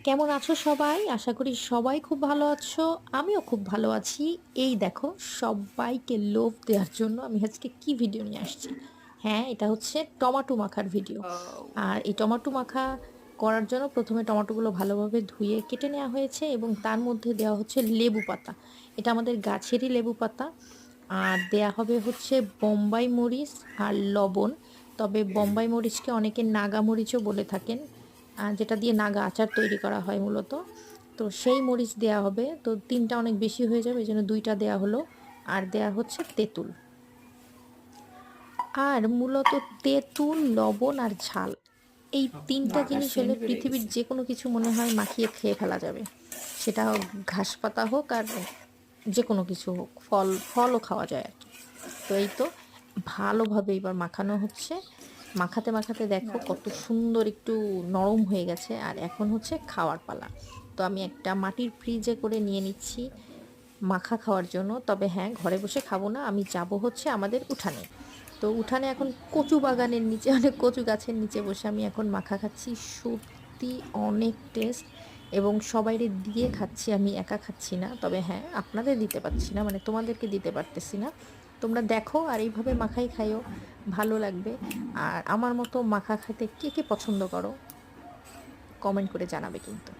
কেমন আছো সবাই? আশা করি সবাই খুব ভালো আছো। আমিও খুব ভালো আছি। এই দেখো, সব্বাইকে লোভ দেওয়ার জন্য আমি আজকে কি ভিডিও নিয়ে আসছি। হ্যাঁ, এটা হচ্ছে টমেটো মাখার ভিডিও। আর এই টমেটো মাখা করার জন্য প্রথমে টমেটোগুলো ভালোভাবে ধুয়ে কেটে নেওয়া হয়েছে এবং তার মধ্যে দেওয়া হচ্ছে লেবু পাতা। এটা আমাদের গাছেরই লেবু পাতা। আর দেয়া হবে হচ্ছে বোম্বাই মরিচ আর লবণ। তবে বোম্বাই মরিচকে অনেকে নাগা মরিচও বলে থাকেন। যেটা দিয়ে নাগা আচার তৈরি করা হয় মূলত। তো সেই মরিচ দেয়া হবে। তো ৩ টা অনেক বেশি হয়ে যাবে, এজন্য ২ টা দেয়া হলো। আর দেয়া হচ্ছে তেঁতুল। আর মূলত তেঁতুল, লবণ আর ঝাল। এই ৩ টা মাখার জিনিস হলে সেন্ট বেরিয়ে পৃথিবীর গেছে। যেকোনো কিছু মনে হয় মাখিয়ে খেয়ে ফেলা যাবে। সেটা হোক ঘাস পাতা হোক আর যেকোনো কিছু হোক, ফলও খাওয়া যায় আরকি। তো এই তো ভালোভাবে এবার মাখানো হচ্ছে। মাখাতে, মাখাতে দেখো কত আচ্ছা। সুন্দর একটু নরম হয়ে গেছে। আর এখন হচ্ছে খাওয়ার পালা। তো আমি একটা মাটির ফ্রিজে করে নিয়ে নিচ্ছি মাখা খাওয়ার জন্য। তবে হ্যাঁ, ঘরে বসে খাবো না। আমি যাবো হচ্ছে আমাদের উঠানে। তো উঠানে এখন কচু বাগানের নিচে অনেক কচু গাছের নিচে বসে আমি এখন মাখা খাচ্ছি। সত্যি অনেক টেস্ট এবং সবাইরে দিয়ে খাচ্ছি, আমি একা খাচ্ছি না। তবে হ্যাঁ, আপনাদের দিতে পারছি না, মানে তোমাদেরকে দিতে পারতেছি না। তোমরা দেখো আর এইভাবে মাখাই খাইও, ভালো লাগবে। আর আমার মতো মাখা খেতে কে, কে পছন্দ করো? কমেন্ট করে জানাবে কিন্তু।